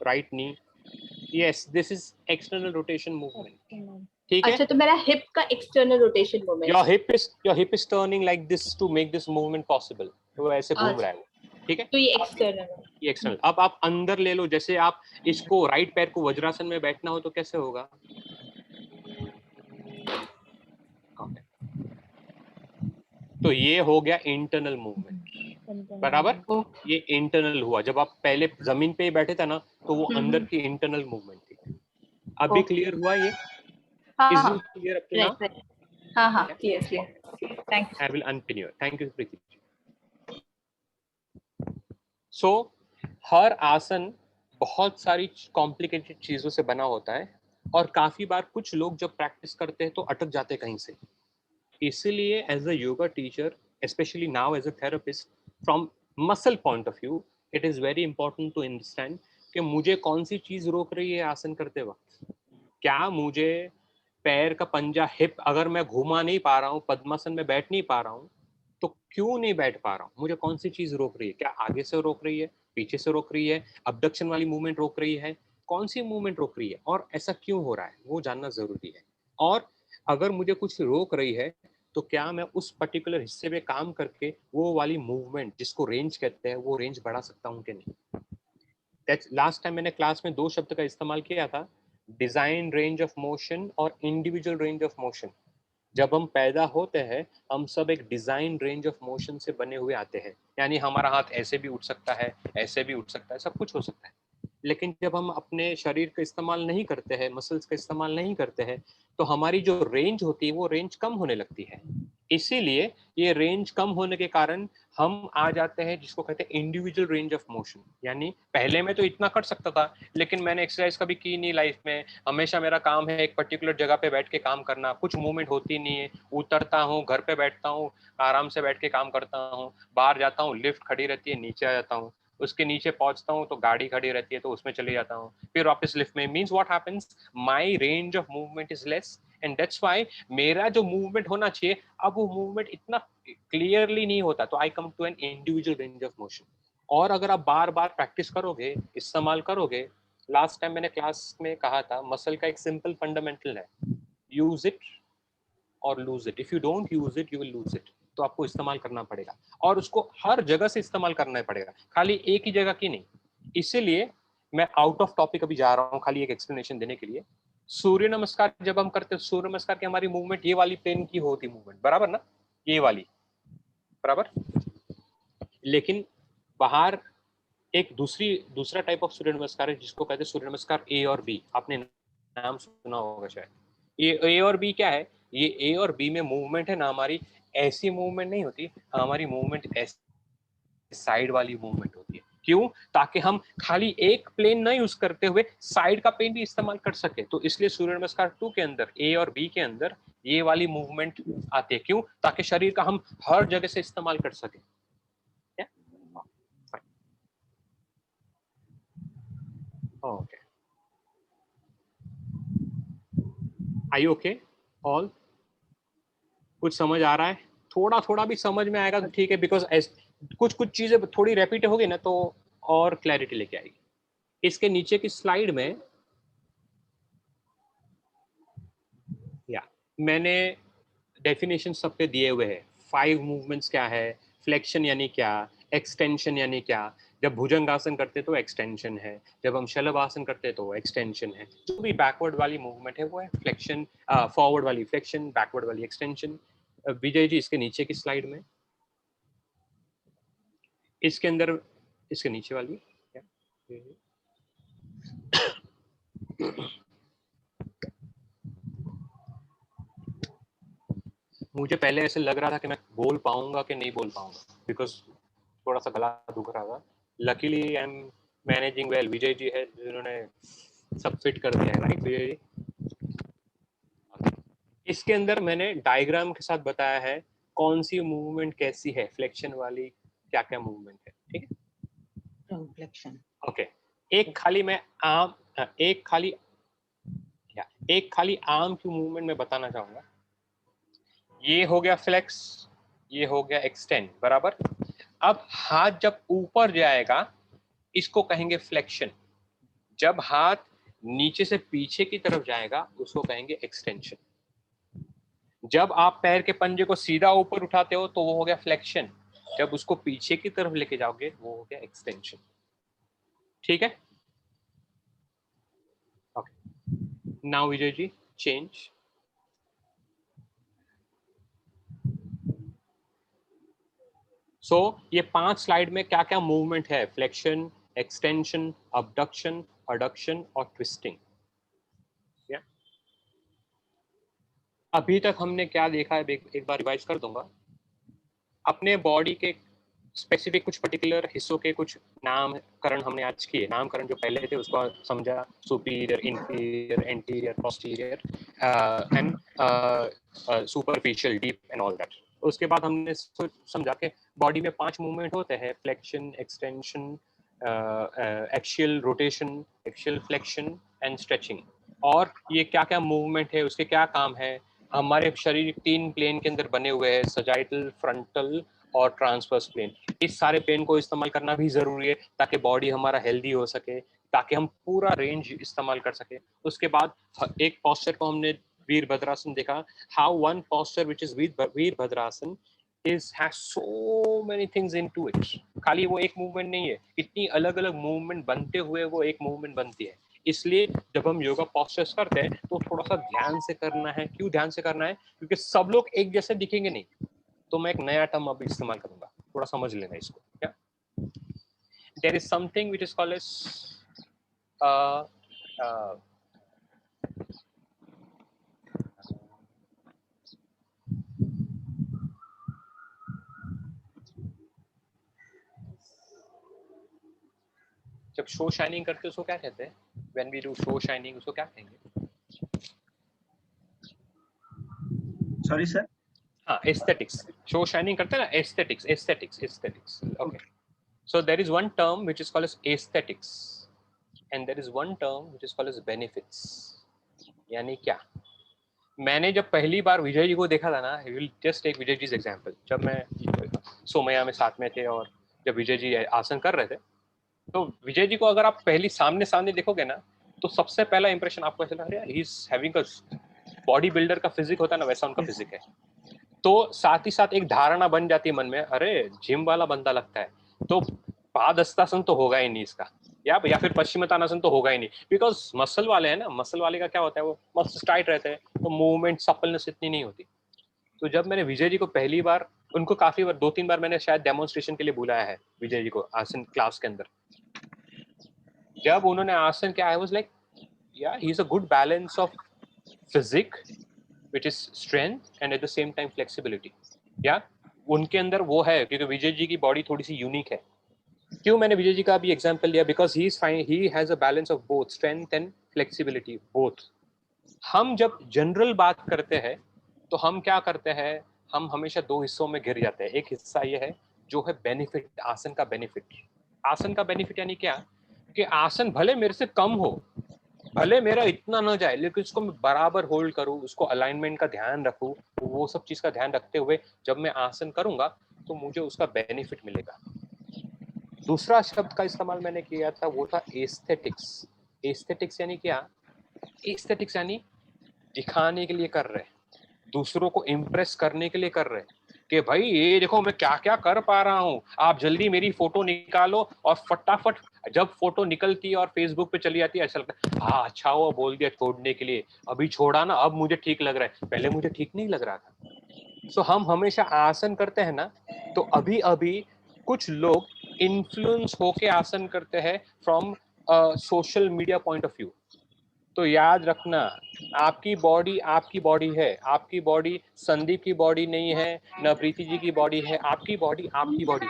right knee, yes this is external rotation movement, ठीक है।
अच्छा, तो मेरा हिप का external rotation movement,
your hip is turning like this to make this movement possible, तो ऐसे घूम रहा है, ठीक है।
तो ये एक्सटर्नल,
ये एक्सटर्नल। अब आप अंदर ले लो, जैसे आप इसको राइट पैर को वज्रासन में बैठना हो तो कैसे होगा, तो ये हो गया इंटरनल मूवमेंट, बराबर। ये इंटरनल हुआ, जब आप पहले जमीन पे ही बैठे थे ना तो वो अंदर की इंटरनल मूवमेंट थी। अभी क्लियर हुआ ये?
हाँ
क्लियर अप टू नाउ?
हाँ हाँ clear, thanks.
I will unpin you. Thank you, Preeti. So, हर आसन बहुत सारी कॉम्प्लिकेटेड चीजों से बना होता है और काफी बार कुछ लोग जब प्रैक्टिस करते हैं तो अटक जाते हैं कहीं से। इसीलिए as a yoga teacher, specially now as a therapist, from muscle point of view it is very important to understand कि मुझे कौन सी चीज रोक रही है आसन करते वक्त। क्या मुझे पैर का पंजा, हिप अगर मैं घुमा नहीं पा रहा हूँ, पद्मासन में बैठ नहीं पा रहा हूँ, तो क्यों नहीं बैठ पा रहा हूँ, मुझे कौन सी चीज रोक रही है? क्या आगे से रोक रही है, पीछे से रोक रही है, अबडक्शन वाली मूवमेंट रोक रही है, कौन सी मूवमेंट रोक रही है और ऐसा क्यों हो रहा है, वो जानना जरूरी है। और अगर मुझे कुछ रोक रही है तो क्या मैं उस पर्टिकुलर हिस्से में काम करके वो वाली मूवमेंट जिसको रेंज कहते हैं वो रेंज बढ़ा सकता हूँ कि नहीं। लास्ट टाइम मैंने क्लास में 2 शब्द का इस्तेमाल किया था, डिजाइन रेंज ऑफ मोशन और इंडिविजुअल रेंज ऑफ मोशन। जब हम पैदा होते हैं हम सब एक डिजाइन रेंज ऑफ मोशन से बने हुए आते हैं, यानी हमारा हाथ ऐसे भी उठ सकता है, ऐसे भी उठ सकता है, सब कुछ हो सकता है। लेकिन जब हम अपने शरीर का इस्तेमाल नहीं करते हैं, मसल्स का इस्तेमाल नहीं करते हैं, तो हमारी जो रेंज होती है वो रेंज कम होने लगती है। इसीलिए ये रेंज कम होने के कारण हम आ जाते हैं जिसको कहते हैं इंडिविजुअल रेंज ऑफ मोशन। यानी पहले मैं तो इतना कर सकता था लेकिन मैंने एक्सरसाइज कभी की नहीं लाइफ में, हमेशा मेरा काम है एक पर्टिकुलर जगह पे बैठ के काम करना, कुछ मूवमेंट होती नहीं है, उतरता हूँ, घर पे बैठता हूँ, आराम से बैठ के काम करता हूँ, बाहर जाता हूँ लिफ्ट खड़ी रहती है, नीचे आ जाता हूँ, उसके नीचे पहुंचता हूँ तो गाड़ी खड़ी रहती है तो उसमें चले जाता हूँ, फिर वापस लिफ्ट में। Means what happens, my range of movement is less and that's why मेरा जो मूवमेंट होना चाहिए अब वो मूवमेंट इतना क्लियरली नहीं होता, तो I come to an individual range of motion. और अगर आप बार बार प्रैक्टिस करोगे, इस्तेमाल करोगे, लास्ट टाइम मैंने क्लास में कहा था मसल का एक सिंपल फंडामेंटल है, यूज इट और lose it. If you don't use it you will lose it. तो आपको इस्तेमाल करना पड़ेगा और उसको हर जगह से इस्तेमाल करना पड़ेगा, खाली एक ही जगह की नहीं। इसीलिए मैं आउट ऑफ टॉपिक अभी जा रहा हूँ खाली एक एक्सप्लेनेशन देने के लिए। सूर्य नमस्कार जब हम करते हैं, सूर्य नमस्कार की हमारी मूवमेंट ये वाली प्लेन की होती मूवमेंट, बराबर ना, ये वाली, बराबर। लेकिन बाहर एक दूसरा टाइप ऑफ सूर्य नमस्कार है जिसको कहते हैं सूर्य नमस्कार ए और बी, आपने नाम सुना होगा शायद। ये ए और बी क्या है, ये ए और बी में मूवमेंट है ना हमारी, ऐसी मूवमेंट नहीं होती हमारी, मूवमेंट ऐसी साइड वाली मूवमेंट होती है। क्यों? ताकि हम खाली एक प्लेन ना यूज करते हुए साइड का प्लेन भी इस्तेमाल कर सके। तो इसलिए सूर्य नमस्कार 2 के अंदर, ए और बी के अंदर ये वाली मूवमेंट आती है। क्यों? ताकि शरीर का हम हर जगह से इस्तेमाल कर सके। ओके, आई ओके ऑल? कुछ समझ आ रहा है? थोड़ा थोड़ा भी समझ में आएगा तो ठीक है, बिकॉज कुछ चीजें थोड़ी रेपिट होगी ना तो और क्लैरिटी लेके आएगी। इसके नीचे की स्लाइड में मैंने डेफिनेशन सब पे दिए हुए हैं। 5 मूवमेंट्स क्या है, फ्लेक्शन यानी क्या, एक्सटेंशन यानी क्या, जब भुजंगासन करते तो एक्सटेंशन है, जब हम शलभासन करते तो एक्सटेंशन है। जो भी बैकवर्ड वाली मूवमेंट है वो है फ्लेक्शन, फॉरवर्ड वाली फ्लेक्शन, बैकवर्ड वाली एक्सटेंशन। विजय जी इसके नीचे की स्लाइड में, इसके अंदर, इसके नीचे वाली मुझे पहले ऐसे लग रहा था कि मैं बोल पाऊंगा कि नहीं बोल पाऊंगा, बिकॉज थोड़ा सा गला दुख रहा था। Luckily I am managing well. Vijay ji है जिन्होंने सब फिट कर दिया है, राइट विजय जी? इसके अंदर मैंने डायग्राम के साथ बताया है कौन सी मूवमेंट कैसी है, फ्लेक्शन वाली क्या क्या मूवमेंट है, ठीक है?
फ्लेक्शन।
ओके, एक खाली मैं आर्म, एक खाली आर्म की मूवमेंट में बताना चाहूंगा। ये हो गया फ्लेक्स, ये हो गया एक्सटेंड, बराबर। अब हाथ जब ऊपर जाएगा इसको कहेंगे फ्लेक्शन, जब हाथ नीचे से पीछे की तरफ जाएगा उसको कहेंगे एक्सटेंशन। जब आप पैर के पंजे को सीधा ऊपर उठाते हो तो वो हो गया फ्लेक्शन, जब उसको पीछे की तरफ लेके जाओगे वो हो गया एक्सटेंशन, ठीक है? Okay, now Vijay ji change. सो ये 5 स्लाइड में क्या क्या मूवमेंट है, फ्लेक्शन, एक्सटेंशन, अबडक्शन, अडक्शन और ट्विस्टिंग। अभी तक हमने क्या देखा है, एक बार रिवाइज कर दूंगा। अपने बॉडी के स्पेसिफिक कुछ पर्टिकुलर हिस्सों के कुछ नामकरण हमने आज किए। नामकरण जो पहले थे उसको समझा, superior, inferior, anterior, posterior and superficial, deep and all that. उसके बाद हमने समझा कि बॉडी में 5 मूवमेंट होते हैं, flexion, extension, axial rotation, axial flexion and stretching. और ये क्या क्या मूवमेंट है, उसके क्या काम है। हमारे शरीर 3 प्लेन के अंदर बने हुए हैं, सजाइटल, फ्रंटल और ट्रांसवर्स प्लेन। इस सारे प्लेन को इस्तेमाल करना भी जरूरी है ताकि बॉडी हमारा हेल्दी हो सके, ताकि हम पूरा रेंज इस्तेमाल कर सके। उसके बाद एक पोस्चर को हमने वीरभद्रासन देखा, how one posture which is Virabhadrasana has so many things into it। खाली वो एक मूवमेंट नहीं है, इतनी अलग अलग मूवमेंट बनते हुए वो एक मूवमेंट बनती है। इसलिए जब हम योगा पोस्चर्स करते हैं तो थोड़ा सा ध्यान से करना है। क्यों ध्यान से करना है? क्योंकि सब लोग एक जैसे दिखेंगे नहीं। तो मैं एक नया टर्म अभी इस्तेमाल करूंगा, थोड़ा समझ लेना इसको। क्या? There is something which is called as जब शो शाइनिंग करते हैं उसको क्या कहते हैं? When we do show shining उसको क्या कहेंगे?
Sorry sir.
हाँ, एस्थेटिक्स। शो शाइनिंग करते हैं ना, aesthetics, aesthetics, aesthetics. Okay, so there is one term which is called as aesthetics and there is one term which is called as benefits. यानी क्या? मैंने जब पहली बार विजय जी को देखा था ना, you will just take Vijay ji example. जब मैं सोमया में साथ में थे और जब विजय जी आसन कर रहे थे, तो विजय जी को अगर आप पहली सामने देखोगे ना, तो सबसे पहला इंप्रेशन आपको ऐसा लगेगा he is having a body builder का फिजिक होता है ना, वैसा उनका फिजिक है। तो साथ ही साथ एक धारणा बन जाती है मन में, अरे जिम वाला बंदा लगता है, तो पादहस्तासन तो होगा ही नहीं इसका, या फिर पश्चिमोत्तानासन तो होगा ही नहीं, बिकॉज मसल वाले हैं ना। मसल वाले का क्या होता है, वो मसल टाइट रहते हैं तो मूवमेंट सपलनेस इतनी नहीं होती। तो जब मैंने विजय जी को पहली बार, उनको काफी बार 2-3 बार मैंने शायद डेमोन्स्ट्रेशन के लिए बुलाया है विजय जी को आसन क्लास के अंदर। जब उन्होंने आसन किया, आई was like yeah he is a good balance of physique which is strength and at the same time flexibility। या उनके अंदर वो है, क्योंकि विजय जी की बॉडी थोड़ी सी यूनिक है। क्यों मैंने विजय जी का भी एग्जांपल लिया? Because he has a balance of both strength and flexibility, both. हम जब जनरल बात करते हैं तो हम क्या करते हैं, हम हमेशा 2 हिस्सों में घिर जाते हैं। एक हिस्सा ये है जो है बेनिफिट, आसन का बेनिफिट। आसन का बेनिफिट यानी क्या कि आसन भले मेरे से कम हो, भले मेरा इतना ना जाए, लेकिन उसको मैं बराबर होल्ड करूँ, उसको अलाइनमेंट का ध्यान रखूँ, वो सब चीज का ध्यान रखते हुए जब मैं आसन करूंगा तो मुझे उसका बेनिफिट मिलेगा। दूसरा शब्द का इस्तेमाल मैंने किया था, वो था एस्थेटिक्स। एस्थेटिक्स यानी क्या? एस्थेटिक्स यानी दिखाने के लिए कर रहे, दूसरों को इम्प्रेस करने के लिए कर रहे, कि भाई ये देखो मैं क्या क्या कर पा रहा हूँ, आप जल्दी मेरी फोटो निकालो, और फटाफट जब फोटो निकलती है और फेसबुक पे चली जाती है, ऐसा लगता है हाँ अच्छा हुआ बोल दिया छोड़ने के लिए, अभी छोड़ा ना, अब मुझे ठीक लग रहा है, पहले मुझे ठीक नहीं लग रहा था। सो हम हमेशा आसन करते हैं ना, तो अभी अभी कुछ लोग इन्फ्लुएंस होके आसन करते हैं from social media point of view. तो याद रखना, आपकी बॉडी है, आपकी बॉडी संदीप की बॉडी नहीं है, न प्रीति जी की बॉडी है, आपकी बॉडी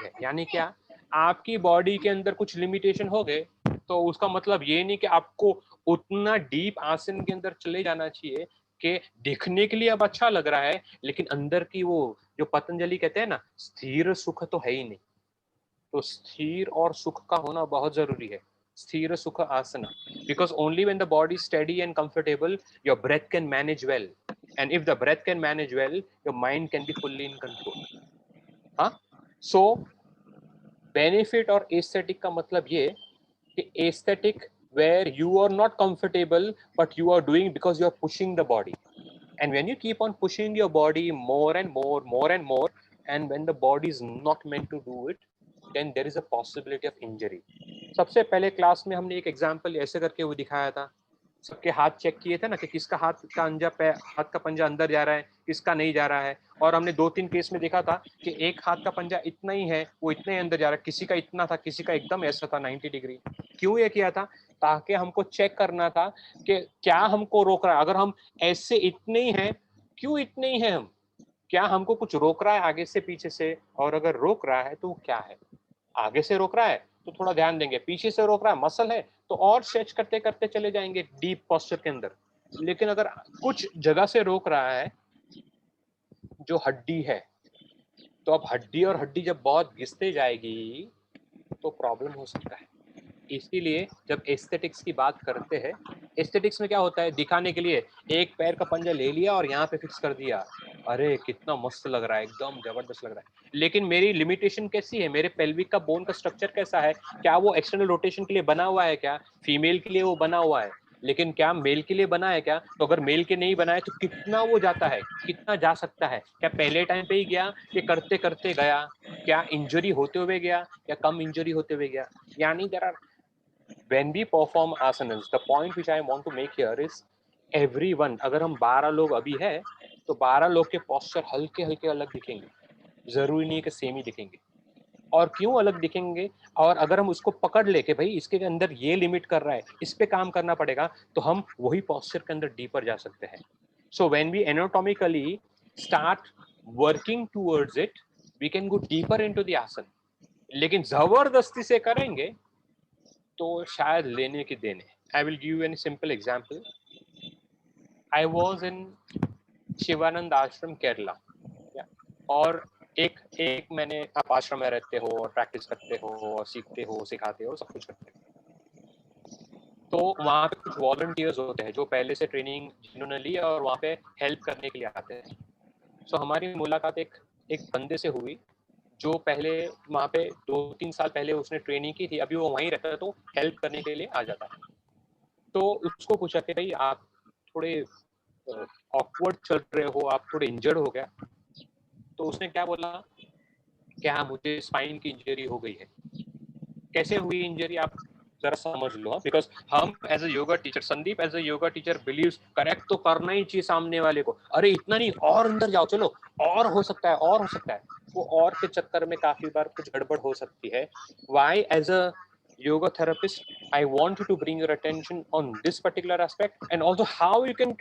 है। यानी क्या, आपकी बॉडी के अंदर कुछ लिमिटेशन हो गए, तो उसका मतलब ये नहीं कि आपको उतना डीप आसन के अंदर चले जाना चाहिए कि दिखने के लिए अब अच्छा लग रहा है, लेकिन अंदर की वो जो पतंजलि कहते हैं ना, स्थिर सुख तो है ही नहीं। तो स्थिर और सुख का होना बहुत जरूरी है, स्थिर सुख आसना, because only when the body is steady and comfortable, your breath can manage well, and if the breath can manage well, your mind can be fully in control. हाँ, so benefit और aesthetic का मतलब ये कि aesthetic where you are not comfortable but you are doing because you are pushing the body, and when you keep on pushing your body more and more, and when the body is not meant to do it, then there is a possibility of injury. सबसे पहले class में हमने एक example ऐसे करके वो दिखाया था, सबके हाथ चेक किए थे ना कि किसका हाथ का पंजा अंदर जा रहा है, किसका नहीं जा रहा है, और हमने 2-3 केस में देखा था कि एक हाथ का पंजा इतना ही है, वो इतने अंदर जा रहा है, किसी का इतना था, किसी का एकदम ऐसा था 90 डिग्री। क्यों ये किया था? ताकि हमको चेक करना था कि क्या हमको रोक रहा है। अगर हम ऐसे इतने ही हैं, क्यों इतने ही हैं हम, क्या हमको कुछ रोक रहा है आगे से पीछे से, और अगर रोक रहा है तो क्या है। आगे से रोक रहा है तो थोड़ा ध्यान देंगे, पीछे से रोक रहा है मसल है तो और स्ट्रेच करते करते चले जाएंगे डीप पोस्चर के अंदर। लेकिन अगर कुछ जगह से रोक रहा है जो हड्डी है, तो अब हड्डी और हड्डी जब बहुत घिसते जाएगी तो प्रॉब्लम हो सकता है। इसीलिए जब एस्थेटिक्स की बात करते हैं, एस्थेटिक्स में क्या होता है, दिखाने के लिए एक पैर का पंजा ले लिया और यहाँ पे फिक्स कर दिया, अरे कितना मस्त लग रहा है, एकदम जबरदस्त लग रहा है। लेकिन मेरी लिमिटेशन कैसी है, मेरे पेल्विक का बोन का स्ट्रक्चर कैसा है, क्या वो एक्सटर्नल रोटेशन के लिए बना हुआ है, क्या फीमेल के लिए वो बना हुआ है, लेकिन क्या मेल के लिए बना है क्या? तो अगर मेल के नहीं बना है तो कितना वो जाता है, कितना जा सकता है, क्या पहले टाइम पे ही गया कि करते करते गया, क्या इंजरी होते हुए गया या कम इंजरी होते हुए गया। यानी there are, when we perform asanas, the point which I want to make here is everyone, अगर हम 12 लोग अभी है तो 12 लोग के पोस्चर हल्के हल्के अलग दिखेंगे, जरूरी नहीं है कि सेम ही दिखेंगे। और क्यों अलग दिखेंगे, और अगर हम उसको पकड़ ले कि भाई इसके अंदर ये लिमिट कर रहा है, इस पे काम करना पड़ेगा, तो हम वही पोस्चर के अंदर डीपर जा सकते हैं। So when we anatomically start working towards it, we can go deeper into the asana. लेकिन जबरदस्ती से करेंगे तो शायद लेने के देने। I will give you an simple example. I was in Shivananda ashram Kerala, और एक मैंने, आप आश्रम में रहते हो और प्रैक्टिस करते हो और सीखते हो, सिखाते हो, सब कुछ करते हो, तो वहाँ पे कुछ वॉलंटियर्स होते हैं जो पहले से ट्रेनिंग जिन्होंने ली और वहाँ पे हेल्प करने के लिए आते हैं। सो हमारी मुलाकात एक बंदे से हुई जो पहले वहाँ पे 2-3 साल पहले उसने ट्रेनिंग की थी, अभी वो वहीं रहता है तो हेल्प करने के लिए आ जाता है। तो उसको पूछा कि भाई आप थोड़े ऑकवर्ड चल रहे हो, आप थोड़े इंजर्ड हो गया। तो उसने क्या बोला, क्या मुझे स्पाइन की इंजरी हो गई है। कैसे हुई इंजरी आप जरा समझ लो, बिकॉज हम as a yoga teacher, Sandeep as a yoga teacher believes correct तो करना ही चाहिए सामने वाले को, अरे इतना नहीं और अंदर जाओ, चलो और हो सकता है, और हो सकता है। वो और के चक्कर में काफी बार कुछ गड़बड़ हो सकती है। Why as a yoga therapist I want you to bring your attention on this particular aspect, and also how you can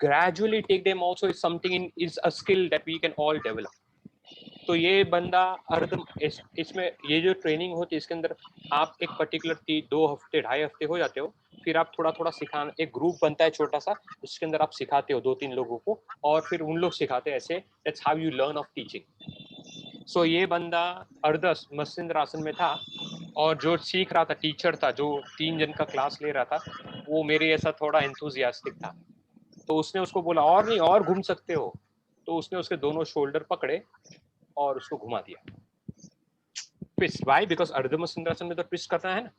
gradually take them also is something is a skill that we can all develop. तो ये बंदा इसमें ये जो training होती है इसके अंदर आप एक पर्टिकुलर 2 हफ्ते 2.5 हफ्ते हो जाते हो, फिर आप थोड़ा थोड़ा सिखाना, एक ग्रुप बनता है छोटा सा, उसके अंदर आप सिखाते हो 2-3 लोगों को, और फिर उन लोग सिखाते हैं ऐसे। That's how you learn of teaching. So ये बंदा अर्ध मत्स्येंद्र आसन में था, और जो सीख रहा था, टीचर था जो 3 जन का क्लास ले रहा था, वो मेरे जैसा थोड़ा एंथुजियास्टिक था। तो उसने उसको बोला और नहीं और घूम सकते हो, तो उसने उसके दोनों शोल्डर पकड़े और उसको घुमा दिया। Twist, why? बिकॉज अर्ध मत्स्येंद्रासन में तो ट्विस्ट करना है ना।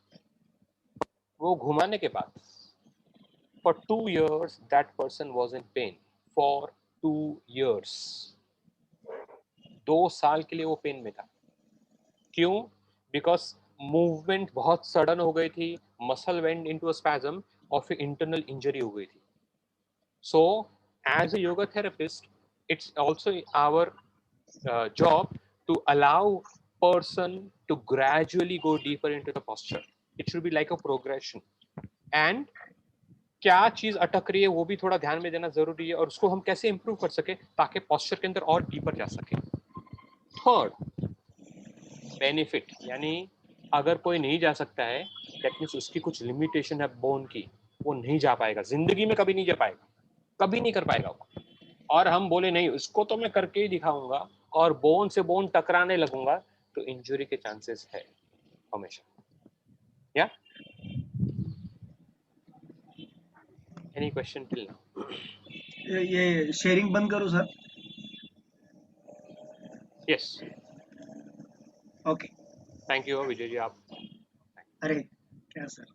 वो घुमाने के बाद for 2 years that person was in pain for 2 years। 2 साल के लिए वो पेन में था। क्यों? बिकॉज मूवमेंट बहुत सडन हो गई थी, muscle went into a spasm और फिर इंटरनल इंजरी हो गई थी। So as a yoga therapist, it's also our job to allow person to gradually go deeper into the posture. It should be like a progression. And क्या चीज अटक रही है वो भी थोड़ा ध्यान में देना जरूरी है, और उसको हम कैसे इंप्रूव कर सके ताकि पोस्चर के अंदर और डीपर जा सके। थर्ड, बेनिफिट, यानी अगर कोई नहीं जा सकता है दैट मीन्स उसकी कुछ लिमिटेशन है बोन की, वो नहीं जा पाएगा, जिंदगी में कभी नहीं जा पाएगा, कभी नहीं कर पाएगा वो। और हम बोले नहीं उसको तो मैं करके ही दिखाऊंगा और बोन से बोन टकराने लगूंगा, तो इंजरी के चांसेस है हमेशा। या एनी क्वेश्चन टिल नाउ?
ये शेयरिंग बंद करो sir.
Yes,
okay,
thank you Vijay ji. आप
अरे क्या सर।